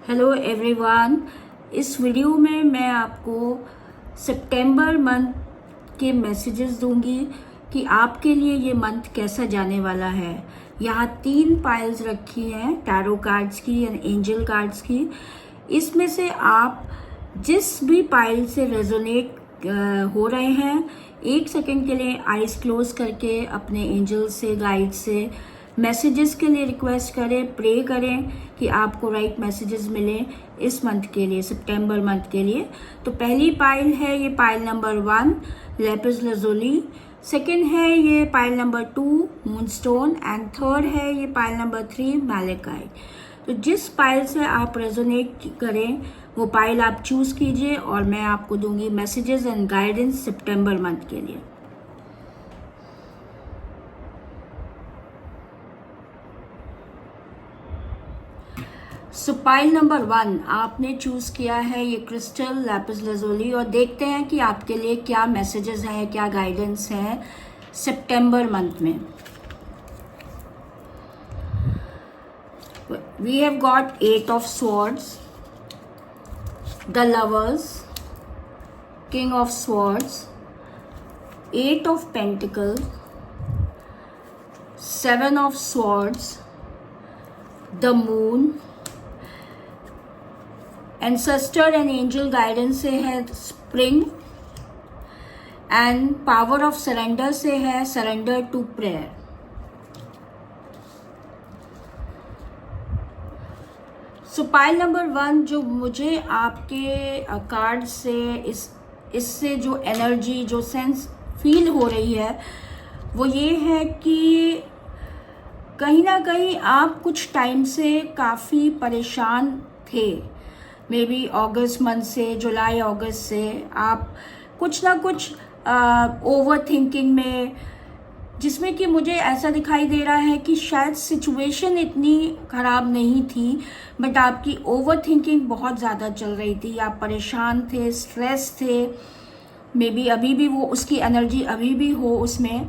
Hello everyone. इस video में मैं आपको सितंबर मंथ के मैसेजेस दूंगी कि आपके लिए ये मंथ कैसा जाने वाला है। यहाँ 3 पाइल्स रखी हैं टैरो कार्ड्स की या एंजल कार्ड्स की। इसमें से आप जिस भी पाइल से रेजोनेट हो रहे हैं, 1 सेकंड के लिए आइज क्लोज करके अपने एंजल से, गाइड से मैसेजेस के लिए रिक्वेस्ट करें, प्रे करें कि आपको राइट मैसेजेस मिले इस मंथ के लिए, सितंबर मंथ के लिए। तो पहली पाइल है ये pile number 1 Lapis lazuli, second है ये pile number 2 moonstone and third है ये पाइल नंबर 3 मैलेकाइट। तो जिस पाइल से आप रेजोनेट करें वो पाइल आप चूज कीजिए और मैं आपको दूंगी messages and guidance September month के लिए। सो पाइल नंबर 1 आपने चूज किया है ये क्रिस्टल लैपिस लाजुली, और देखते हैं कि आपके लिए क्या मैसेजेस हैं, क्या गाइडेंस है सितंबर मंथ में। We have got 8 of swords, the lovers, king of swords, 8 of pentacles, 7 of swords, the moon, ancestor and angel guidance से है spring, and power of surrender से है surrender to prayer. So pile number 1 जो मुझे आपके card से इससे जो एनर्जी, जो सेंस फील हो रही है वो ये है कि कहीं ना कहीं आप कुछ टाइम से काफ़ी परेशान थे। मे बी अगस्त मंथ से, जुलाई अगस्त से आप कुछ ना कुछ ओवर थिंकिंग में, जिसमें कि मुझे ऐसा दिखाई दे रहा है कि शायद सिचुएशन इतनी ख़राब नहीं थी, बट आपकी ओवर थिंकिंग बहुत ज़्यादा चल रही थी। आप परेशान थे, स्ट्रेस थे, मे बी अभी भी वो उसकी एनर्जी अभी भी हो उसमें,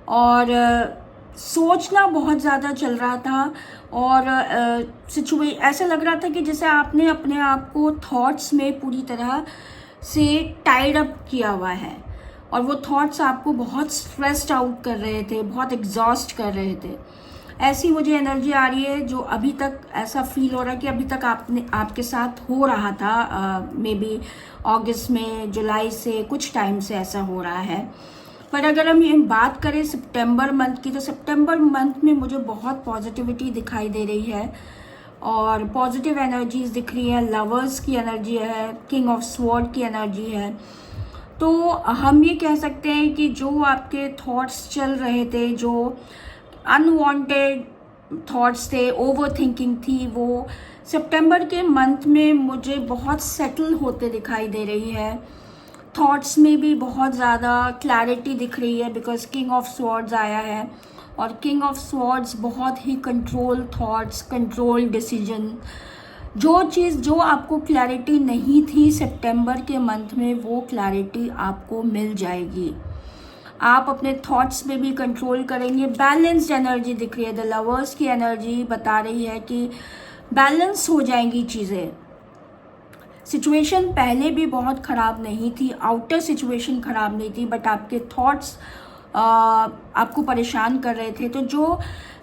और सोचना बहुत ज़्यादा चल रहा था, और ऐसा लग रहा था कि जैसे आपने अपने आप को थॉट्स में पूरी तरह से टाइड अप किया हुआ है, और वो थॉट्स आपको बहुत स्ट्रेस्ड आउट कर रहे थे, बहुत एग्जॉस्ट कर रहे थे। ऐसी मुझे एनर्जी आ रही है, जो अभी तक ऐसा फील हो रहा है कि अभी तक आपके साथ हो रहा था, मे बी अगस्त में, जुलाई से कुछ टाइम से ऐसा हो रहा है। पर अगर हम ये बात करें सितंबर मंथ की, तो सितंबर मंथ में मुझे बहुत पॉजिटिविटी दिखाई दे रही है और पॉजिटिव एनर्जीज दिख रही है। लवर्स की एनर्जी है, किंग ऑफ स्वॉर्ड की एनर्जी है। तो हम ये कह सकते हैं कि जो आपके थॉट्स चल रहे थे, जो अनवांटेड थॉट्स थे, ओवर थिंकिंग थी, वो सितंबर के मंथ में मुझे बहुत सेटल होते दिखाई दे रही है। थॉट्स में भी बहुत ज़्यादा क्लैरिटी दिख रही है, बिकॉज किंग ऑफ स्वॉर्ड्स आया है, और किंग ऑफ स्वॉर्ड्स बहुत ही कंट्रोल थॉट्स, कंट्रोल डिसीजन। जो चीज़ जो आपको क्लैरिटी नहीं थी सितंबर के मंथ में, वो क्लैरिटी आपको मिल जाएगी। आप अपने थॉट्स में भी कंट्रोल करेंगे। बैलेंस्ड एनर्जी दिख रही है। द लवर्स की एनर्जी बता रही है कि बैलेंस हो जाएंगी चीज़ें। सिचुएशन पहले भी बहुत ख़राब नहीं थी, आउटर सिचुएशन ख़राब नहीं थी, बट आपके थॉट्स आपको परेशान कर रहे थे। तो जो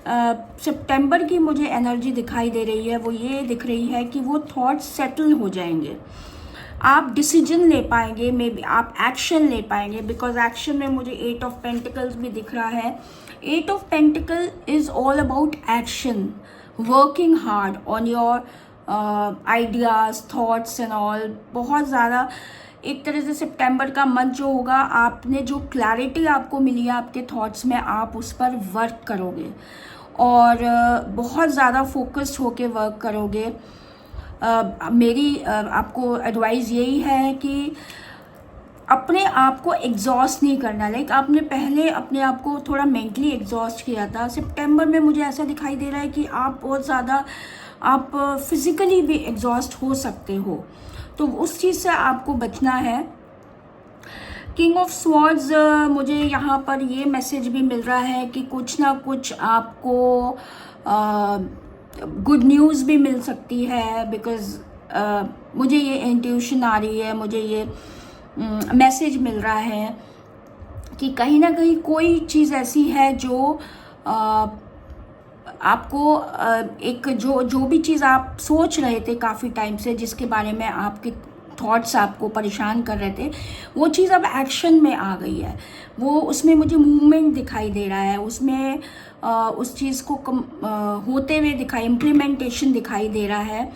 सितंबर की मुझे एनर्जी दिखाई दे रही है वो ये दिख रही है कि वो थॉट्स सेटल हो जाएंगे, आप डिसीजन ले पाएंगे, मे बी आप एक्शन ले पाएंगे, बिकॉज एक्शन में मुझे 8 ऑफ पेंटिकल्स भी दिख रहा है। 8 of pentacle is all about action, working hard on your ideas, thoughts and all. बहुत ज़्यादा एक तरह से सितंबर का मंथ जो होगा, आपने जो क्लैरिटी आपको मिली है आपके थॉट्स में, आप उस पर वर्क करोगे और बहुत ज़्यादा फोकस्ड होके वर्क करोगे। मेरी आपको एडवाइस यही है कि अपने आप को एग्जॉस्ट नहीं करना। लाइक आपने पहले अपने आप को थोड़ा मेंटली एग्जॉस्ट किया था, सितंबर में मुझे ऐसा दिखाई दे रहा है कि आप बहुत ज़्यादा, आप फिज़िकली भी एग्जॉस्ट हो सकते हो, तो उस चीज़ से आपको बचना है। किंग ऑफ स्वॉर्ड्स मुझे यहाँ पर ये मैसेज भी मिल रहा है कि कुछ ना कुछ आपको गुड न्यूज़ भी मिल सकती है, बिकॉज़ मुझे ये इंट्यूशन आ रही है, मुझे ये मैसेज मिल रहा है कि कहीं ना कहीं कोई चीज़ ऐसी है जो आपको एक जो भी चीज़ आप सोच रहे थे काफ़ी टाइम से, जिसके बारे में आपके थॉट्स आपको परेशान कर रहे थे, वो चीज़ अब एक्शन में आ गई है। वो उसमें मुझे मूवमेंट दिखाई दे रहा है, उसमें उस चीज़ को होते हुए इम्प्लीमेंटेशन दिखाई दे रहा है।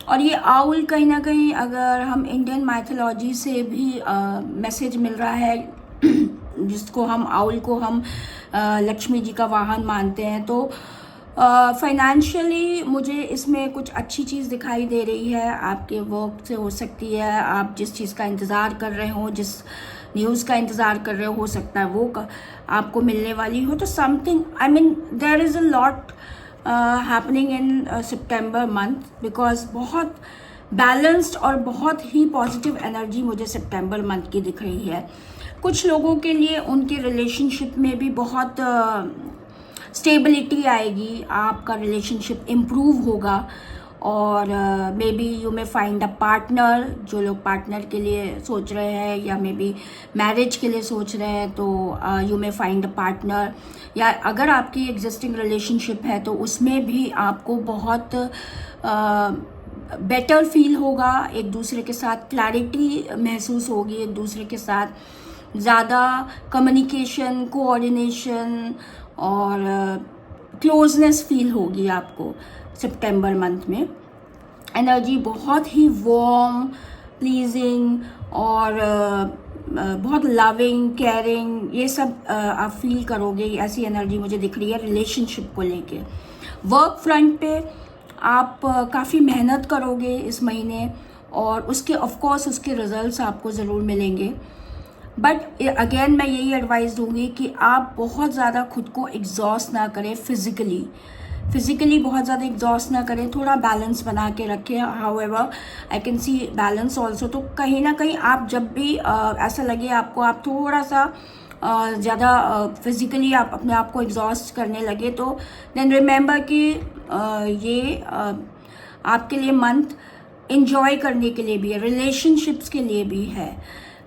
और ये आउल कहीं ना कहीं, अगर हम इंडियन माइथोलॉजी से भी मैसेज मिल रहा है, जिसको हम आउल को हम लक्ष्मी जी का वाहन मानते हैं, तो फाइनेंशियली मुझे इसमें कुछ अच्छी चीज़ दिखाई दे रही है। आपके वर्क से हो सकती है, आप जिस चीज़ का इंतज़ार कर रहे हो, जिस न्यूज़ का इंतज़ार कर रहे हो सकता है वो आपको मिलने वाली हो। तो something, I mean there is a lot happening in सितंबर मंथ, बिकॉज बहुत बैलेंस्ड और बहुत ही पॉजिटिव एनर्जी मुझे सितंबर मंथ की दिख रही है। कुछ लोगों के लिए उनके रिलेशनशिप में भी बहुत स्टेबिलिटी आएगी, आपका रिलेशनशिप इम्प्रूव होगा, और may be you may find a partner. जो लोग पार्टनर के लिए सोच रहे हैं या मे बी मैरिज के लिए सोच रहे हैं, तो you may find a partner. या अगर आपकी एग्जिस्टिंग रिलेशनशिप है तो उसमें भी आपको बहुत बेटर फील होगा, एक दूसरे के साथ क्लैरिटी महसूस होगी, एक दूसरे के साथ ज़्यादा कम्युनिकेशन, कोऑर्डिनेशन और क्लोजनेस फील होगी आपको। सितंबर मंथ में एनर्जी बहुत ही वार्म, प्लीजिंग और बहुत लविंग, केयरिंग, ये सब आप फील करोगे। ऐसी एनर्जी मुझे दिख रही है रिलेशनशिप को लेके। वर्क फ्रंट पे आप काफ़ी मेहनत करोगे इस महीने, और उसके ऑफकोर्स उसके रिजल्ट्स आपको ज़रूर मिलेंगे। बट अगेन मैं यही एडवाइस दूंगी कि आप बहुत ज़्यादा खुद को एग्जॉस्ट ना करें, फिजिकली बहुत ज़्यादा एग्जॉस्ट ना करें, थोड़ा बैलेंस बना के रखें। However I can see balance also. तो कहीं ना कहीं आप जब भी ऐसा लगे आपको, आप थोड़ा सा ज़्यादा फिजिकली आप अपने आप को एग्जॉस्ट करने लगे, तो देन रिमेंबर कि ये आपके लिए मंथ एंजॉय करने के लिए भी है, रिलेशनशिप्स के लिए भी है।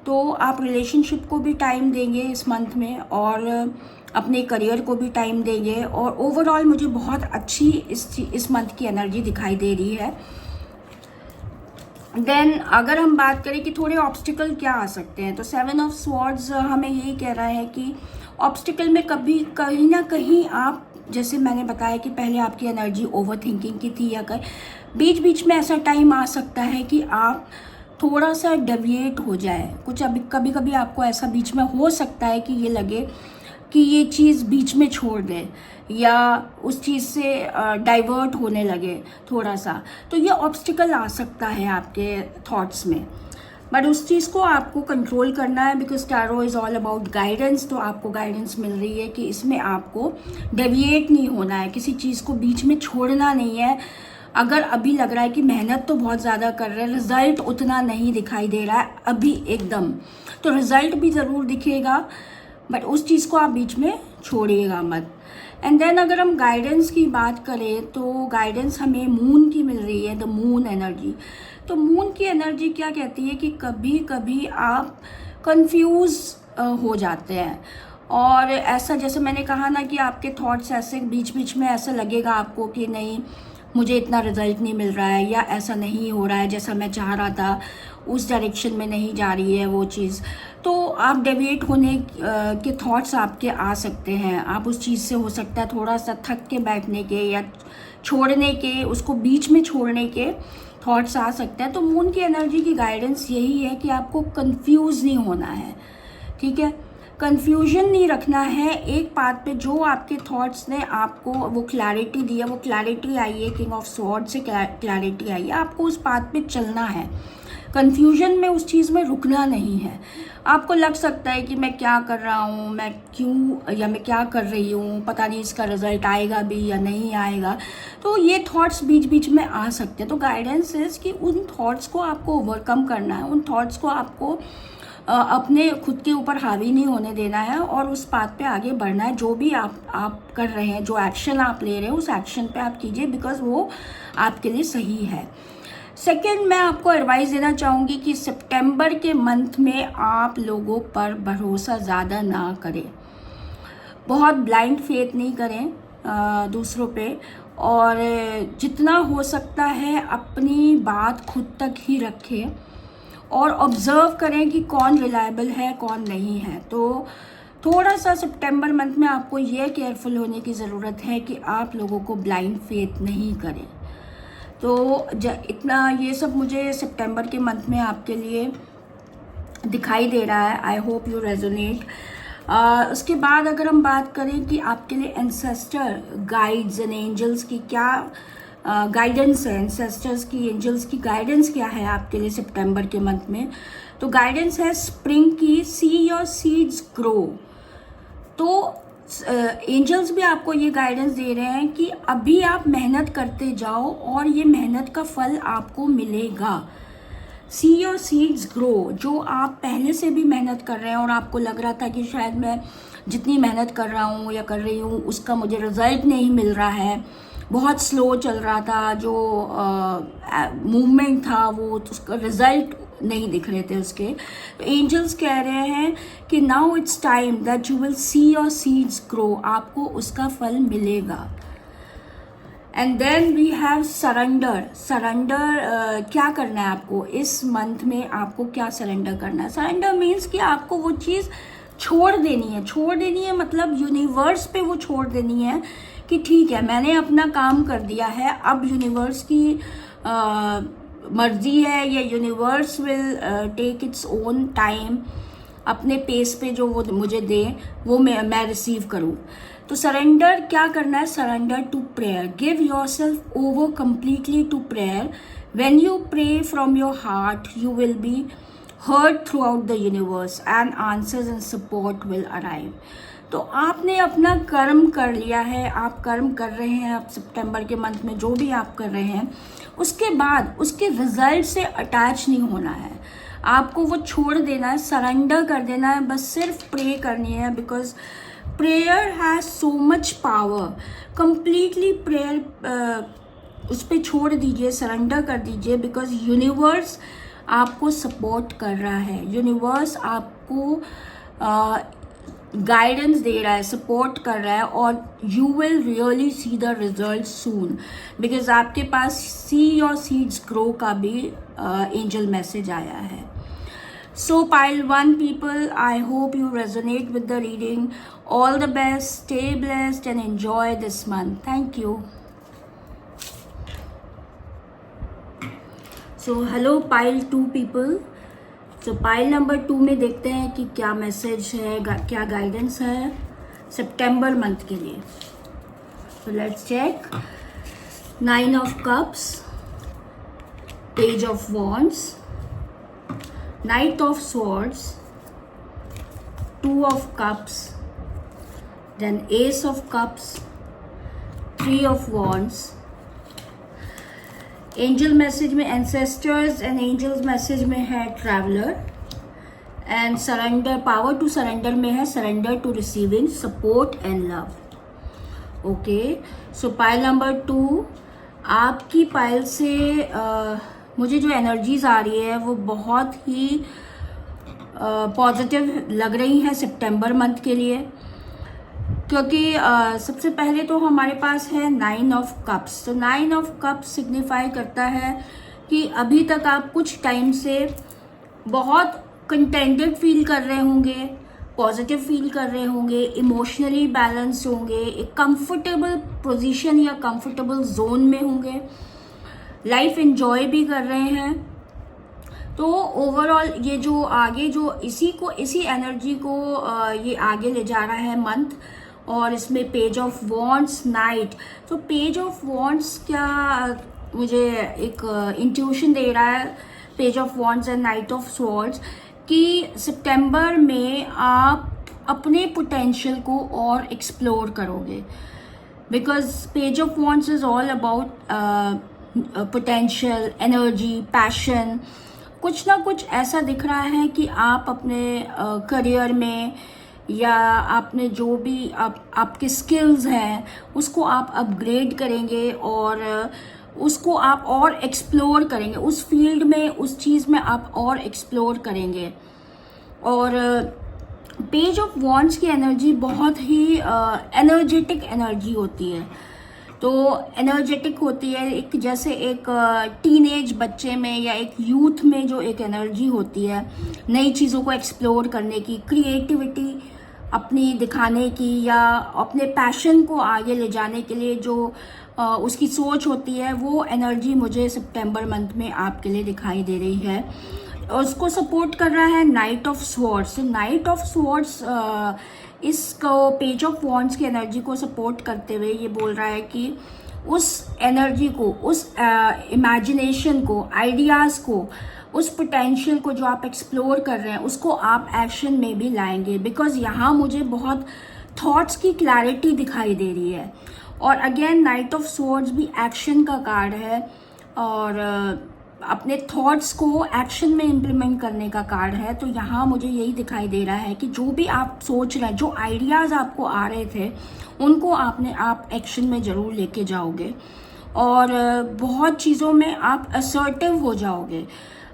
तो आप रिलेशनशिप को भी टाइम देंगे इस मंथ में, और अपने करियर को भी टाइम देंगे, और ओवरऑल मुझे बहुत अच्छी इस मंथ की एनर्जी दिखाई दे रही है। देन अगर हम बात करें कि थोड़े ऑब्स्टिकल क्या आ सकते हैं, तो 7 ऑफ स्वॉर्ड्स हमें यही कह रहा है कि ऑब्स्टिकल में कभी कहीं ना कहीं आप, जैसे मैंने बताया कि पहले आपकी एनर्जी ओवर थिंकिंग की थी, या बीच बीच में ऐसा टाइम आ सकता है कि आप थोड़ा सा डेविएट हो जाए कुछ। अभी कभी कभी आपको ऐसा बीच में हो सकता है कि ये लगे कि ये चीज़ बीच में छोड़ दे, या उस चीज़ से डाइवर्ट होने लगे थोड़ा सा, तो ये ऑब्स्टिकल आ सकता है आपके थॉट्स में। बट उस चीज़ को आपको कंट्रोल करना है, because tarot is all about guidance. तो आपको गाइडेंस मिल रही है कि इसमें आपको डेविएट नहीं होना है, किसी चीज़ को बीच में छोड़ना नहीं है। अगर अभी लग रहा है कि मेहनत तो बहुत ज़्यादा कर रहे हैं, रिजल्ट उतना नहीं दिखाई दे रहा है अभी एकदम, तो रिजल्ट भी ज़रूर दिखेगा, बट उस चीज़ को आप बीच में छोड़िएगा मत। एंड देन अगर हम गाइडेंस की बात करें, तो गाइडेंस हमें मून की मिल रही है, द मून एनर्जी। तो मून की एनर्जी क्या कहती है कि कभी कभी आप कंफ्यूज हो जाते हैं, और ऐसा जैसे मैंने कहा ना कि आपके थॉट्स ऐसे बीच बीच में ऐसा लगेगा आपको कि नहीं, मुझे इतना रिजल्ट नहीं मिल रहा है, या ऐसा नहीं हो रहा है जैसा मैं चाह रहा था, उस डायरेक्शन में नहीं जा रही है वो चीज़। तो आप डेविएट होने के थॉट्स आपके आ सकते हैं। आप उस चीज़ से हो सकता है थोड़ा सा थक के बैठने के, या छोड़ने के, उसको बीच में छोड़ने के थॉट्स आ सकते हैं। तो मून की एनर्जी की गाइडेंस यही है कि आपको कंफ्यूज नहीं होना है, ठीक है, कंफ्यूजन नहीं रखना है। एक बात पे जो आपके थॉट्स ने आपको वो क्लैरिटी दी है, वो क्लैरिटी आई है, किंग ऑफ स्वॉर्ड से क्लैरिटी आई है, आपको उस बात पे चलना है। कंफ्यूजन में, उस चीज़ में रुकना नहीं है। आपको लग सकता है कि मैं क्या कर रहा हूँ, मैं क्यों, या मैं क्या कर रही हूँ, पता नहीं इसका रिजल्ट आएगा भी या नहीं आएगा, तो ये थॉट्स बीच बीच में आ सकते हैं। तो गाइडेंस इज कि उन थॉट्स को आपको ओवरकम करना है, उन थॉट्स को आपको अपने खुद के ऊपर हावी नहीं होने देना है और उस बात पे आगे बढ़ना है। जो भी आप कर रहे हैं, जो एक्शन आप ले रहे हैं, उस एक्शन पे आप कीजिए, बिकॉज वो आपके लिए सही है। सेकेंड, मैं आपको एडवाइस देना चाहूँगी कि सितंबर के मंथ में आप लोगों पर भरोसा ज़्यादा ना करें, बहुत ब्लाइंड फेथ नहीं करें दूसरों पे, और जितना हो सकता है अपनी बात खुद तक ही रखें और ऑब्ज़र्व करें कि कौन रिलायबल है कौन नहीं है। तो थोड़ा सा सितंबर मंथ में आपको ये केयरफुल होने की ज़रूरत है कि आप लोगों को ब्लाइंड फेथ नहीं करें। तो इतना ये सब मुझे सितंबर के मंथ में आपके लिए दिखाई दे रहा है। I hope you resonate. उसके बाद अगर हम बात करें कि आपके लिए एंसेस्टर गाइड्स एंड एंजल्स की क्या गाइडेंस है, एंसेस्टर्स की, एंजल्स की गाइडेंस क्या है आपके लिए सितंबर के मंथ में, तो गाइडेंस है स्प्रिंग की, सी योर सीड्स ग्रो। तो एंजल्स भी आपको ये गाइडेंस दे रहे हैं कि अभी आप मेहनत करते जाओ और ये मेहनत का फल आपको मिलेगा। सी योर सीड्स ग्रो। जो आप पहले से भी मेहनत कर रहे हैं और आपको लग रहा था कि शायद मैं जितनी मेहनत कर रहा हूँ या कर रही हूँ उसका मुझे रिजल्ट नहीं मिल रहा है, बहुत स्लो चल रहा था, जो मूवमेंट था वो उसका रिजल्ट नहीं दिख रहे थे उसके, तो एंजल्स कह रहे हैं कि now it's time that you will see your seeds grow, आपको उसका फल मिलेगा। And then we have surrender. Surrender क्या करना है आपको इस मंथ में, आपको क्या सरेंडर करना है? सरेंडर मीन्स कि आपको वो चीज़ छोड़ देनी है। छोड़ देनी है मतलब यूनिवर्स पे वो छोड़ देनी है कि ठीक है मैंने अपना काम कर दिया है, अब यूनिवर्स की मर्जी है या universe will take its own time, अपने पेस पे जो वो मुझे दे वो मैं रिसीव करूँ। तो सरेंडर क्या करना है? Surrender to prayer. Give yourself over completely to prayer. When you pray from your heart you will be heard throughout the universe and answers and support will arrive। तो आपने अपना कर्म कर लिया है, आप कर्म कर रहे हैं, आप सितंबर के मंथ में जो भी आप कर रहे हैं, उसके बाद उसके रिजल्ट से अटैच नहीं होना है, आपको वो छोड़ देना है, सरेंडर कर देना है, बस सिर्फ प्रे करनी है। Because prayer has so much power. Completely prayer उस पर छोड़ दीजिए, सरेंडर कर दीजिए, बिकॉज यूनिवर्स आपको सपोर्ट कर रहा है, यूनिवर्स आपको गाइडेंस दे रहा है, सपोर्ट कर रहा है, और you will really see the result soon, because आपके पास सी योर सीड्स ग्रो का भी एंजल मैसेज आया है। सो pile 1 people, I hope you resonate with the reading. All the best, stay blessed and enjoy this month. Thank you. So hello pile 2 people। So pile number 2 में देखते हैं कि क्या message है, क्या गाइडेंस है सितंबर मंथ के लिए। So let's check. 9 of cups, Page of wands, Knight of swords, 2 of cups, then Ace of cups, 3 of wands। Angel message में एंसेस्टर्स एंड एंजल्स मैसेज में है traveller, and surrender, power to surrender में है surrender to receiving support and love. Okay, so pile number 2, आपकी pile से मुझे जो energies आ रही है वो बहुत ही पॉजिटिव लग रही हैं सितंबर मंथ के लिए, क्योंकि सबसे पहले तो हमारे पास है 9 of cups। तो 9 of cups सिग्निफाई करता है कि अभी तक आप कुछ टाइम से बहुत कंटेंटेड फील कर रहे होंगे, पॉजिटिव फील कर रहे होंगे, इमोशनली बैलेंस होंगे, एक कंफर्टेबल पोजीशन या कंफर्टेबल जोन में होंगे, लाइफ एंजॉय भी कर रहे हैं। तो ओवरऑल ये जो आगे जो इसी एनर्जी को ये आगे ले जा रहा है मंथ, और इसमें पेज ऑफ वॉन्ड्स, नाइट। तो पेज ऑफ वॉन्ड्स क्या मुझे एक इंट्यूशन दे रहा है, page of wands and night of swords, कि सितंबर में आप अपने पोटेंशियल को और एक्सप्लोर करोगे, because page of wands is all about potential, energy, passion. कुछ ना कुछ ऐसा दिख रहा है कि आप अपने करियर में या आपने जो भी आपके स्किल्स हैं उसको आप अपग्रेड करेंगे और उसको आप और एक्सप्लोर करेंगे, उस फील्ड में, उस चीज़ में आप और एक्सप्लोर करेंगे। और पेज ऑफ वॉन्ड्स की एनर्जी बहुत ही एनर्जेटिक एनर्जी होती है। तो एनर्जेटिक होती है एक, जैसे एक टीनेज बच्चे में या एक यूथ में जो एक एनर्जी होती है नई चीज़ों को एक्सप्लोर करने की, क्रिएटिविटी अपनी दिखाने की या अपने पैशन को आगे ले जाने के लिए जो उसकी सोच होती है, वो एनर्जी मुझे सितंबर मंथ में आपके लिए दिखाई दे रही है। और उसको सपोर्ट कर रहा है night of swords. Night of swords इसको पेज ऑफ वॉन्ड्स की एनर्जी को सपोर्ट करते हुए ये बोल रहा है कि उस एनर्जी को, उस इमेजिनेशन को, आइडियाज़ को, उस पोटेंशियल को जो आप एक्सप्लोर कर रहे हैं उसको आप एक्शन में भी लाएंगे। बिकॉज यहाँ मुझे बहुत थॉट्स की क्लैरिटी दिखाई दे रही है। और अगेन नाइट ऑफ स्वॉर्ड्स भी एक्शन का कार्ड है और अपने थॉट्स को एक्शन में इम्प्लीमेंट करने का कार्ड है। तो यहाँ मुझे यही दिखाई दे रहा है कि जो भी आप सोच रहे हैं, जो आइडियाज़ आपको आ रहे थे, उनको आप एक्शन में ज़रूर लेके जाओगे और बहुत चीज़ों में आप असर्टिव हो जाओगे।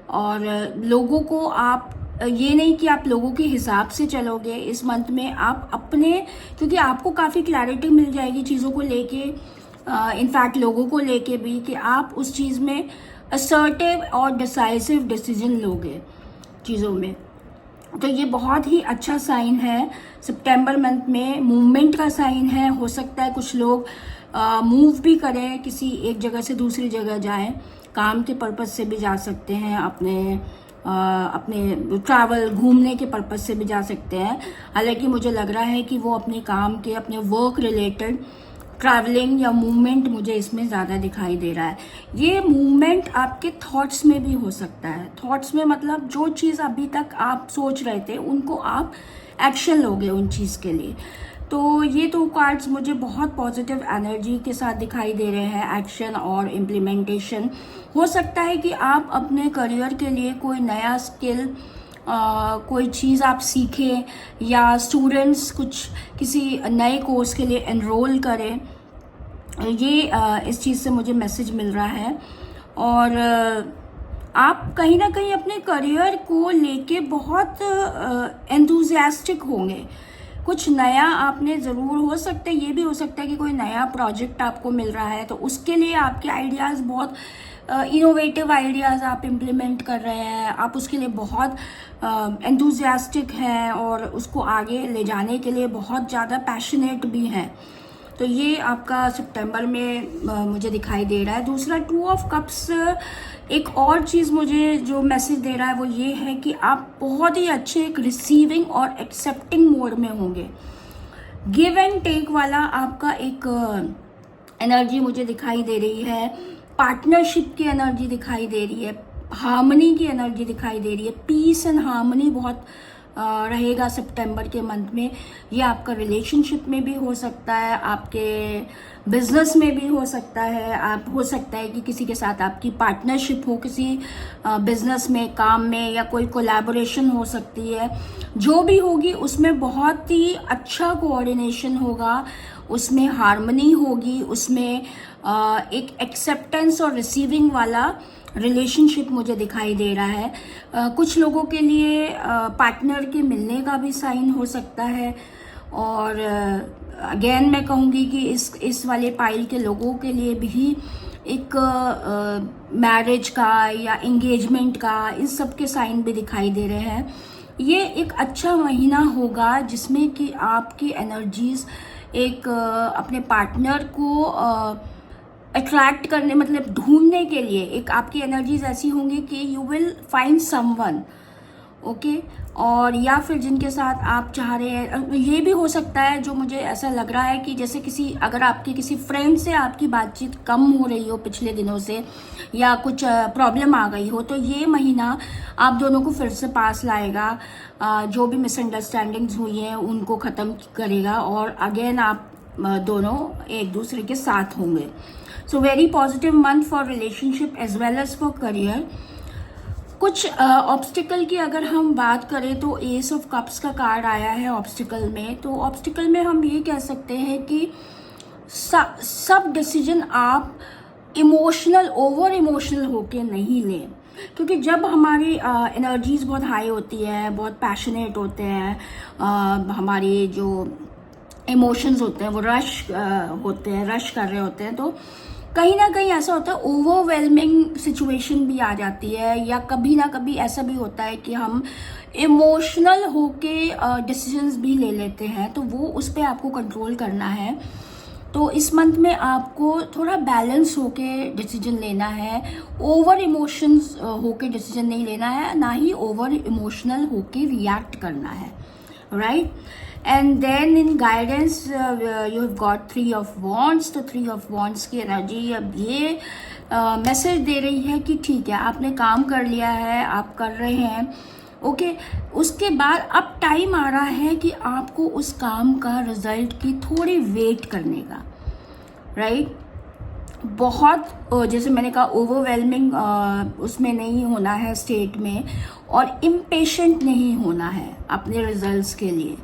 और लोगों को आप, ये नहीं कि आप लोगों के हिसाब से चलोगे इस मंथ में, आप अपने, क्योंकि आपको काफ़ी क्लैरिटी मिल जाएगी चीज़ों को लेके, इनफैक्ट लोगों को लेके भी, कि आप उस चीज़ में असर्टिव और डिसाइसिव डिसीजन लोगे चीज़ों में। तो ये बहुत ही अच्छा साइन है सितंबर मंथ में, मूवमेंट का साइन है। हो सकता है कुछ लोग मूव भी करें, किसी एक जगह से दूसरी जगह जाएं, काम के पर्पज से भी जा सकते हैं, अपने ट्रैवल, घूमने के पर्पज से भी जा सकते हैं। हालांकि मुझे लग रहा है कि वो अपने काम के, अपने वर्क रिलेटेड ट्रैवलिंग या मूवमेंट मुझे इसमें ज़्यादा दिखाई दे रहा है। ये मूवमेंट आपके थॉट्स में भी हो सकता है। थॉट्स में मतलब जो चीज़ अभी तक आप सोच रहे थे उनको आप एक्शन लोगे उन चीज़ के लिए। तो ये दो कार्ड्स मुझे बहुत पॉजिटिव एनर्जी के साथ दिखाई दे रहे हैं, एक्शन और इम्प्लीमेंटेशन। हो सकता है कि आप अपने करियर के लिए कोई नया स्किल, कोई चीज़ आप सीखें या स्टूडेंट्स कुछ किसी नए कोर्स के लिए एनरोल करें। ये इस चीज़ से मुझे मैसेज मिल रहा है। और आप कहीं ना कहीं अपने करियर को लेके बहुत एंथुसियास्टिक होंगे। कुछ नया आपने ज़रूर, हो सकता है ये भी हो सकता है कि कोई नया प्रोजेक्ट आपको मिल रहा है तो उसके लिए आपके आइडियाज़ बहुत इनोवेटिव आइडियाज़ आप इम्प्लीमेंट कर रहे हैं, आप उसके लिए बहुत एंथुसियास्टिक हैं और उसको आगे ले जाने के लिए बहुत ज़्यादा पैशनेट भी हैं। तो ये आपका सितंबर में मुझे दिखाई दे रहा है। दूसरा, 2 ऑफ कप्स, एक और चीज़ मुझे जो मैसेज दे रहा है वो ये है कि आप बहुत ही अच्छे एक रिसीविंग और एक्सेप्टिंग मोड में होंगे। गिव एंड टेक वाला आपका एक एनर्जी मुझे दिखाई दे रही है, पार्टनरशिप की एनर्जी दिखाई दे रही है, हार्मनी की एनर्जी दिखाई दे रही है। पीस एंड हार्मनी बहुत रहेगा सितंबर के मंथ में। ये आपका रिलेशनशिप में भी हो सकता है, आपके बिजनेस में भी हो सकता है, आप हो सकता है कि किसी के साथ आपकी पार्टनरशिप हो, किसी बिजनेस में, काम में, या कोई कोलैबोरेशन हो सकती है। जो भी होगी उसमें बहुत ही अच्छा कोऑर्डिनेशन होगा, उसमें हार्मनी होगी, उसमें एक एक्सेप्टेंस और रिसीविंग वाला रिलेशनशिप मुझे दिखाई दे रहा है। कुछ लोगों के लिए पार्टनर के मिलने का भी साइन हो सकता है। और अगेन मैं कहूँगी कि इस वाले पाइल के लोगों के लिए भी एक मैरिज का या एंगेजमेंट का, इस सब के साइन भी दिखाई दे रहे हैं। ये एक अच्छा महीना होगा जिसमें कि आपकी एनर्जीज एक अपने पार्टनर को अट्रैक्ट करने, मतलब ढूंढने के लिए, एक आपकी एनर्जीज ऐसी होंगी कि you will find someone, okay. और या फिर जिनके साथ आप चाह रहे हैं, ये भी हो सकता है, जो मुझे ऐसा लग रहा है कि जैसे किसी, अगर आपके किसी फ्रेंड से आपकी बातचीत कम हो रही हो पिछले दिनों से, या कुछ प्रॉब्लम आ गई हो, तो ये महीना आप दोनों को फिर से पास लाएगा। जो भी मिसअंडरस्टैंडिंग्स हुई हैं उनको ख़त्म करेगा और अगेन आप दोनों एक दूसरे के साथ होंगे। So very positive month for relationship as well as for career. कुछ ऑब्स्टिकल की अगर हम बात करें तो एस ऑफ कप्स का कार्ड आया है ऑब्स्टिकल में। तो ऑब्स्टिकल में हम ये कह सकते हैं कि सब डिसीजन आप ओवर इमोशनल होके नहीं लें, क्योंकि जब हमारी एनर्जीज बहुत हाई होती है, बहुत पैशनेट होते हैं, हमारे जो इमोशंस होते हैं वो रश कर रहे होते हैं, तो कहीं ना कहीं ऐसा होता है ओवरवेलमिंग सिचुएशन भी आ जाती है, या कभी ना कभी ऐसा भी होता है कि हम इमोशनल होके डिसीजंस भी ले लेते हैं। तो वो उस पर आपको कंट्रोल करना है। तो इस मंथ में आपको थोड़ा बैलेंस होके डिसीजन लेना है, ओवर इमोशंस होके डिसीजन नहीं लेना है, ना ही ओवर इमोशनल होके रिएक्ट करना है, right. And then in guidance you have got 3 of wands. तो 3 ऑफ वॉन्ड्स की एनर्जी अब ये मैसेज दे रही है कि ठीक है, आपने काम कर लिया है, आप कर रहे हैं, ओके। उसके बाद अब टाइम आ रहा है कि आपको उस काम का रिजल्ट की थोड़ी वेट करने का, राइट। बहुत जैसे मैंने कहा ओवरवेलमिंग उसमें नहीं होना है स्टेट में, और इम्पेशेंट नहीं होना है अपने रिजल्ट्स के लिए।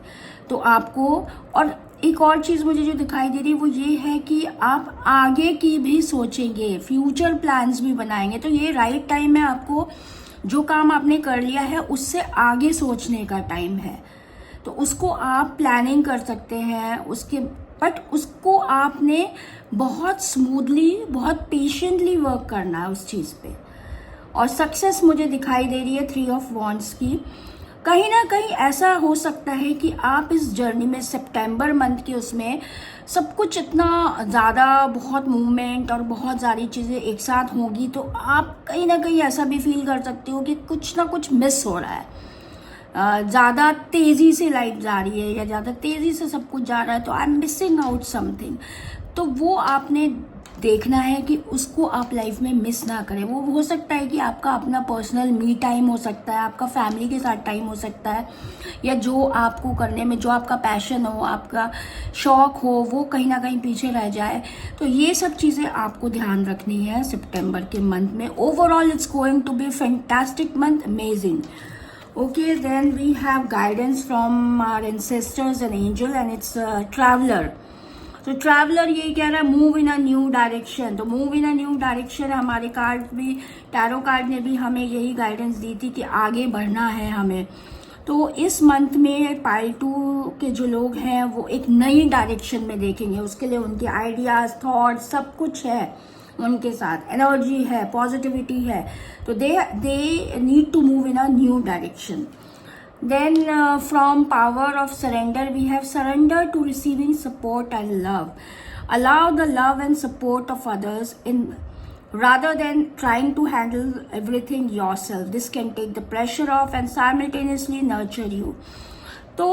तो आपको, और एक और चीज़ मुझे जो दिखाई दे रही है वो ये है कि आप आगे की भी सोचेंगे, फ्यूचर प्लान्स भी बनाएंगे। तो ये राइट टाइम है, आपको जो काम आपने कर लिया है उससे आगे सोचने का टाइम है। तो उसको आप प्लानिंग कर सकते हैं बट उसको आपने बहुत स्मूथली, बहुत पेशेंटली वर्क करना है उस चीज़ पे। और सक्सेस मुझे दिखाई दे रही है 3 ऑफ वॉन्ड्स की। कहीं ना कहीं ऐसा हो सकता है कि आप इस जर्नी में सितंबर मंथ के उसमें सब कुछ इतना ज़्यादा, बहुत मूवमेंट और बहुत सारी चीज़ें एक साथ होगी, तो आप कहीं ना कहीं ऐसा भी फील कर सकते हो कि कुछ ना कुछ मिस हो रहा है। ज़्यादा तेज़ी से लाइफ जा रही है या ज़्यादा तेज़ी से सब कुछ जा रहा है, तो I am missing out something. तो वो आपने देखना है कि उसको आप लाइफ में मिस ना करें। वो हो सकता है कि आपका अपना पर्सनल मी टाइम हो सकता है, आपका फैमिली के साथ टाइम हो सकता है, या जो आपको करने में जो आपका पैशन हो, आपका शौक हो, वो कहीं ना कहीं पीछे रह जाए। तो ये सब चीज़ें आपको ध्यान रखनी है सितंबर के मंथ में। Overall it's going to be fantastic month, amazing. Okay, then we have guidance from our ancestors and angel, and it's a traveler. तो ट्रैवलर ये कह रहा है move in a new direction. तो move in a new direction, हमारे card भी, tarot card ने भी हमें यही गाइडेंस दी थी कि आगे बढ़ना है हमें। तो इस मंथ में पाइल 2 के जो लोग हैं वो एक नई डायरेक्शन में देखेंगे, उसके लिए उनके आइडियाज, थॉट, सब कुछ है उनके साथ, एनर्जी है, पॉजिटिविटी है। तो they need to move in a new direction. Then from power of surrender, we have surrender to receiving support and love. Allow the love and support of others rather than trying to handle everything yourself. This can take the pressure off and simultaneously nurture you. तो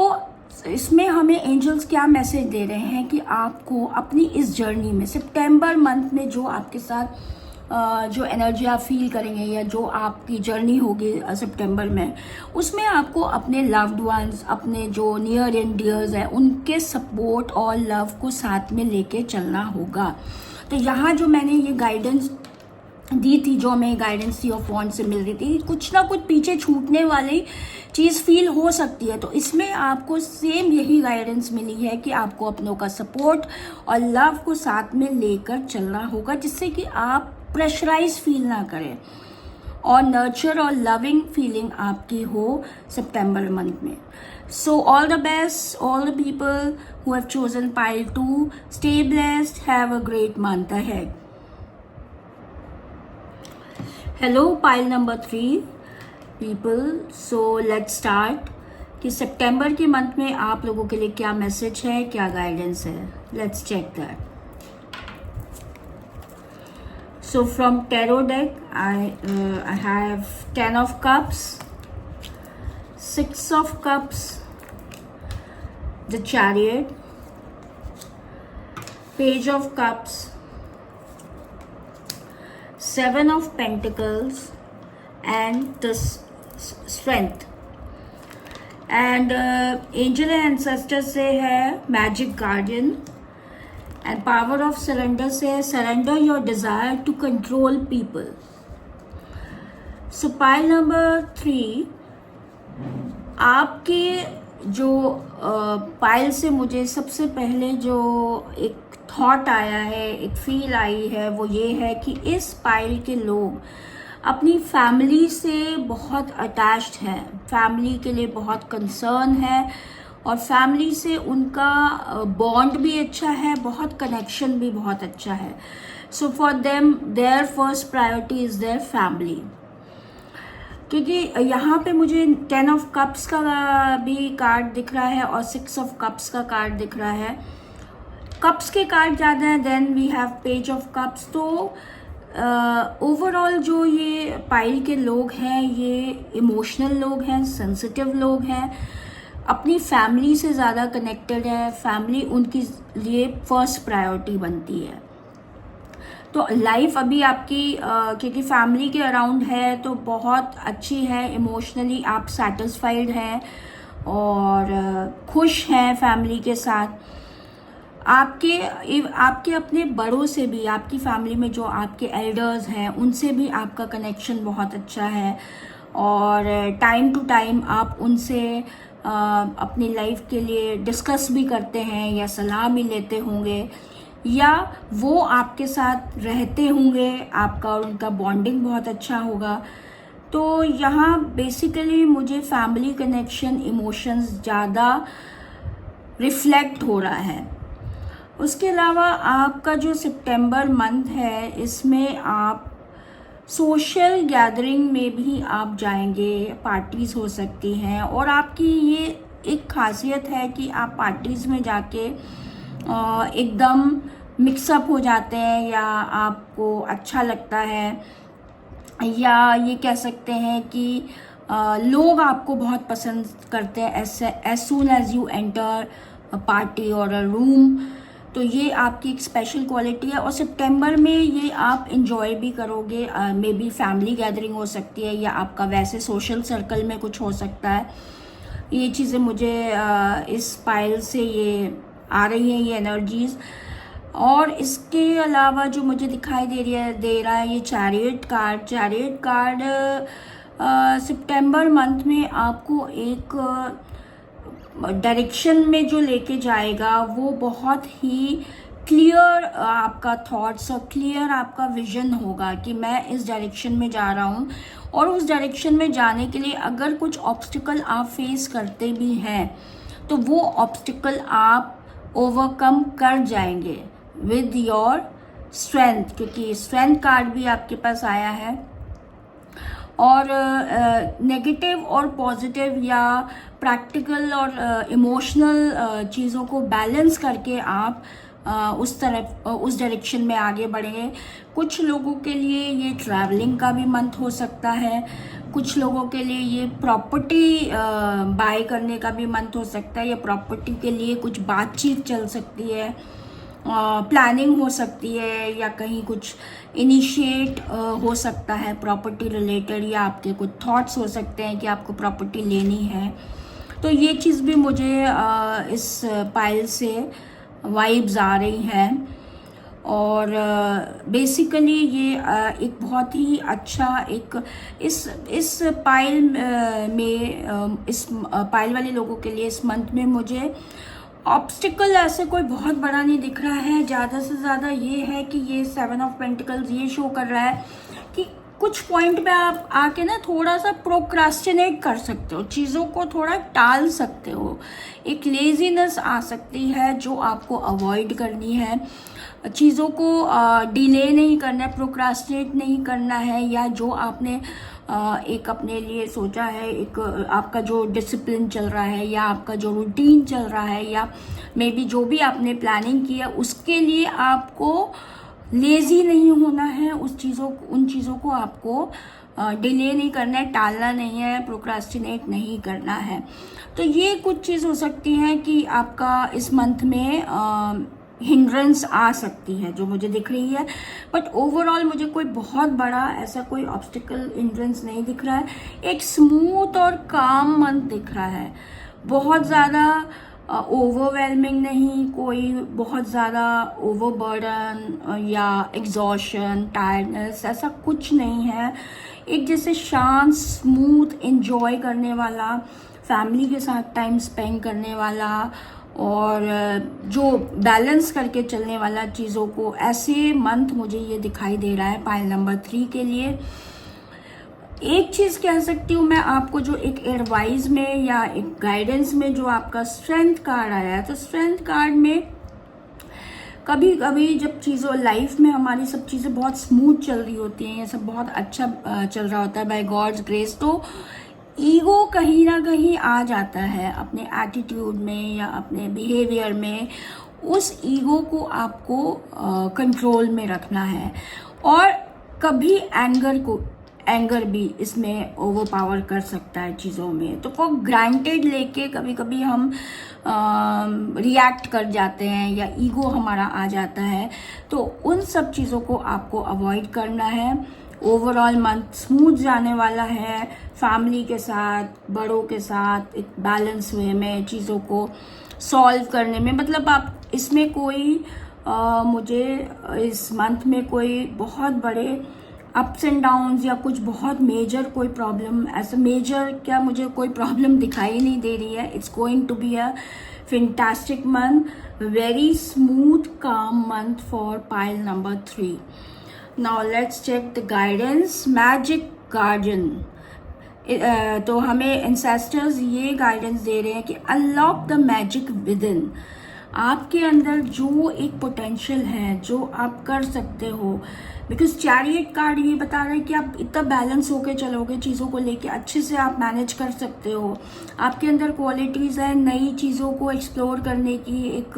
इसमें हमें angels क्या message दे रहे हैं कि आपको अपनी इस जर्नी में, सितंबर मंथ में जो आपके साथ जो एनर्जी आप फील करेंगे या जो आपकी जर्नी होगी सितंबर में, उसमें आपको अपने लव्ड वंस, अपने जो नियर एंड डियर्स हैं, उनके सपोर्ट और लव को साथ में लेके चलना होगा। तो यहाँ जो मैंने ये गाइडेंस दी थी, जो हमें गाइडेंस थी ऑफ वॉन्ड से मिल रही थी, कुछ ना कुछ पीछे छूटने वाली चीज़ फील हो सकती है। तो इसमें आपको सेम यही गाइडेंस मिली है कि आपको अपनों का सपोर्ट और लव को साथ में लेकर चलना होगा, जिससे कि आप प्रेशराइज फील ना करें और नर्चर और लविंग फीलिंग आपकी हो सितंबर मंथ में। So all the best, all the people who have chosen pile 2, stay blessed, have a great month ahead. Hello pile number 3 people, so let's start कि सितंबर के month में आप लोगों के लिए क्या मैसेज है, क्या गाइडेंस है। Let's check that. So from tarot deck, I have 10 of cups, 6 of cups, the chariot, page of cups, 7 of pentacles, and the strength. And angel and ancestors से है magic guardian. And power of surrender से surrender your desire to control people. So pile number 3, आपके जो pile से मुझे सबसे पहले जो एक थॉट आया है, एक फील आई है, वो ये है कि इस पाइल के लोग अपनी फैमिली से बहुत अटैच्ड हैं, फैमिली के लिए बहुत कंसर्न है और फैमिली से उनका बॉन्ड भी अच्छा है, बहुत कनेक्शन भी बहुत अच्छा है। So for them their first priority is their family. क्योंकि यहाँ पे मुझे 10 ऑफ कप्स का भी कार्ड दिख रहा है और 6 ऑफ कप्स का कार्ड दिख रहा है। कप्स के कार्ड ज़्यादा हैं, then we have page of cups. तो ओवरऑल जो ये पाइल के लोग हैं, ये इमोशनल लोग हैं, सेंसिटिव लोग हैं, अपनी फैमिली से ज़्यादा कनेक्टेड है, फैमिली उनके लिए फर्स्ट प्रायोरिटी बनती है। तो लाइफ अभी आपकी क्योंकि फैमिली के अराउंड है तो बहुत अच्छी है, इमोशनली आप सेटिस्फाइड हैं और खुश हैं फैमिली के साथ। आपके अपने बड़ों से भी, आपकी फैमिली में जो आपके एल्डर्स हैं उनसे भी आपका कनेक्शन बहुत अच्छा है और टाइम टू टाइम आप उनसे अपनी लाइफ के लिए डिस्कस भी करते हैं या सलाह भी लेते होंगे या वो आपके साथ रहते होंगे, आपका और उनका बॉन्डिंग बहुत अच्छा होगा। तो यहाँ बेसिकली मुझे फैमिली कनेक्शन, इमोशंस ज़्यादा रिफ्लेक्ट हो रहा है। उसके अलावा आपका जो सितंबर मंथ है, इसमें आप सोशल गैदरिंग में भी आप जाएंगे, पार्टीज़ हो सकती हैं और आपकी ये एक खासियत है कि आप पार्टीज़ में जाके एकदम मिक्सअप हो जाते हैं या आपको अच्छा लगता है, या ये कह सकते हैं कि लोग आपको बहुत पसंद करते हैं as soon as you enter a party और अ रूम। तो ये आपकी एक स्पेशल क्वालिटी है और सितंबर में ये आप इंजॉय भी करोगे। मे बी फैमिली गैदरिंग हो सकती है या आपका वैसे सोशल सर्कल में कुछ हो सकता है। ये चीज़ें मुझे इस पाइल से ये आ रही हैं, ये एनर्जीज। और इसके अलावा जो मुझे दिखाई दे रहा है ये चैरियट कार्ड सितंबर मंथ में आपको एक डायरेक्शन में जो लेके जाएगा वो बहुत ही क्लियर आपका थॉट्स और क्लियर आपका विजन होगा कि मैं इस डायरेक्शन में जा रहा हूँ। और उस डायरेक्शन में जाने के लिए अगर कुछ ऑब्स्टिकल आप फेस करते भी हैं तो वो ऑब्स्टिकल आप ओवरकम कर जाएंगे विद योर स्ट्रेंथ, क्योंकि स्ट्रेंथ कार्ड भी आपके पास आया है। और नेगेटिव और पॉजिटिव या प्रैक्टिकल और इमोशनल चीज़ों को बैलेंस करके आप उस डायरेक्शन में आगे बढ़ेंगे। कुछ लोगों के लिए ये ट्रैवलिंग का भी मंथ हो सकता है, कुछ लोगों के लिए ये प्रॉपर्टी बाय करने का भी मंथ हो सकता है या प्रॉपर्टी के लिए कुछ बातचीत चल सकती है, प्लानिंग हो सकती है या कहीं कुछ इनिशिएट हो सकता है प्रॉपर्टी रिलेटेड, या आपके कुछ थॉट्स हो सकते हैं कि आपको प्रॉपर्टी लेनी है। तो ये चीज़ भी मुझे इस पाइल से वाइब्स आ रही हैं। और बेसिकली ये एक बहुत ही अच्छा एक इस पाइल में इस पाइल वाले लोगों के लिए इस मंथ में मुझे ऑब्स्टिकल ऐसे कोई बहुत बड़ा नहीं दिख रहा है। ज़्यादा से ज़्यादा ये है कि ये 7 ऑफ पेंटिकल्स ये शो कर रहा है कि कुछ पॉइंट पे आप आके ना थोड़ा सा प्रोक्रास्टिनेट कर सकते हो, चीज़ों को थोड़ा टाल सकते हो, एक लेजीनेस आ सकती है जो आपको अवॉइड करनी है। चीज़ों को डिले नहीं करना है, प्रोक्रास्टिनेट नहीं करना है, या जो आपने एक अपने लिए सोचा है, एक आपका जो डिसिप्लिन चल रहा है या आपका जो रूटीन चल रहा है या मे बी जो भी आपने प्लानिंग की है उसके लिए आपको लेज़ी नहीं होना है। उन चीज़ों को आपको डिले नहीं करना है, टालना नहीं है, प्रोक्रास्टिनेट नहीं करना है। तो ये कुछ चीज़ हो सकती है कि आपका इस मंथ में हिंड्रेंस आ सकती है जो मुझे दिख रही है। बट ओवरऑल मुझे कोई बहुत बड़ा ऐसा कोई ऑब्स्टिकल हिंड्रेंस नहीं दिख रहा है। एक स्मूथ और काम मंथ दिख रहा है, बहुत ज़्यादा ओवरवेलमिंग नहीं, कोई बहुत ज़्यादा ओवरबर्डन या एग्जॉशन, टायर्डनेस ऐसा कुछ नहीं है। एक जैसे शांत, स्मूथ, एंजॉय करने वाला, फैमिली के साथ टाइम स्पेंड करने वाला और जो बैलेंस करके चलने वाला चीज़ों को, ऐसे मंथ मुझे ये दिखाई दे रहा है पाइल नंबर 3 के लिए। एक चीज़ कह सकती हूँ मैं आपको, जो एक एडवाइस में या एक गाइडेंस में जो आपका स्ट्रेंथ कार्ड आया है, तो स्ट्रेंथ कार्ड में कभी कभी जब चीज़ों लाइफ में हमारी सब चीज़ें बहुत स्मूथ चल रही होती हैं, ये सब बहुत अच्छा चल रहा होता है बाय गॉड्स ग्रेस, तो ईगो कहीं ना कहीं आ जाता है अपने एटीट्यूड में या अपने बिहेवियर में। उस ईगो को आपको कंट्रोल में रखना है। और कभी एंगर भी इसमें ओवर पावर कर सकता है चीज़ों में, तो फॉर ग्रांटेड लेके कभी कभी हम रिएक्ट कर जाते हैं या ईगो हमारा आ जाता है, तो उन सब चीज़ों को आपको अवॉइड करना है। ओवरऑल मंथ स्मूथ जाने वाला है, फैमिली के साथ, बड़ों के साथ एक बैलेंस वे में चीज़ों को सॉल्व करने में, मतलब आप इसमें कोई मुझे इस मंथ में कोई बहुत बड़े अप्स एंड डाउन्स या कुछ बहुत मेजर कोई प्रॉब्लम, ऐसा मेजर क्या मुझे कोई प्रॉब्लम दिखाई नहीं दे रही है। It's going to be a fantastic month, very smooth calm month for pile number 3। Now let's check the guidance, magic garden. तो हमें एंसेस्टर्स ये गाइडेंस दे रहे हैं कि unlock the magic within. आपके अंदर जो एक पोटेंशियल है, जो आप कर सकते हो, बिकॉज चैरियट कार्ड ये बता रहा है कि आप इतना बैलेंस होके चलोगे, चीज़ों को लेके अच्छे से आप मैनेज कर सकते हो। आपके अंदर क्वालिटीज़ है नई चीज़ों को एक्सप्लोर करने की, एक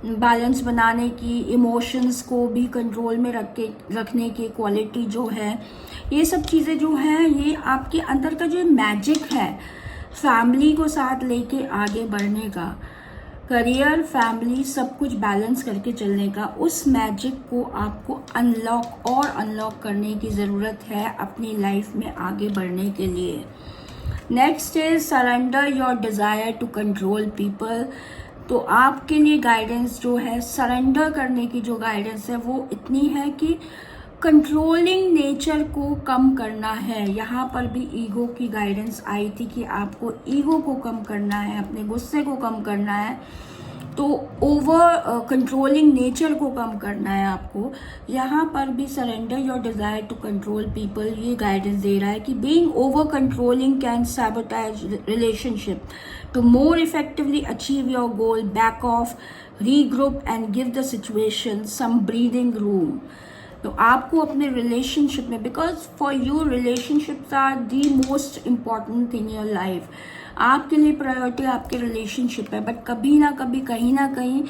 बैलेंस बनाने की, इमोशंस को भी कंट्रोल में रखने की क्वालिटी जो है, ये सब चीज़ें जो हैं, ये आपके अंदर का जो मैजिक है, फैमिली को साथ लेके आगे बढ़ने का, करियर, फैमिली, सब कुछ बैलेंस करके चलने का, उस मैजिक को आपको अनलॉक करने की ज़रूरत है अपनी लाइफ में आगे बढ़ने के लिए। Next is surrender your desire to control people. तो आपके लिए गाइडेंस जो है, सरेंडर करने की जो गाइडेंस है वो इतनी है कि कंट्रोलिंग नेचर को कम करना है। यहाँ पर भी ईगो की गाइडेंस आई थी कि आपको ईगो को कम करना है, अपने गुस्से को कम करना है, तो ओवर कंट्रोलिंग नेचर को कम करना है आपको। यहाँ पर भी surrender your desire to control people ये गाइडेंस दे रहा है कि being over controlling can sabotage relationship. To more effectively achieve your goal, back off, regroup and give the situation some breathing room. तो आपको अपने रिलेशनशिप में, because for you relationships are the most important thing in your life, आपके लिए priority आपके relationship है, but कभी ना कभी कहीं ना कहीं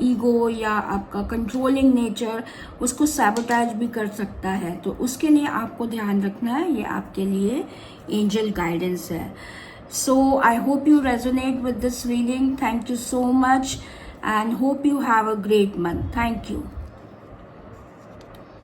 ईगो या आपका कंट्रोलिंग नेचर उसको सैबोटेज भी कर सकता है। तो उसके लिए आपको ध्यान रखना है, ये आपके लिए एंजल गाइडेंस है। So I hope you resonate with this reading. Thank you so much and hope you have a great month. Thank you.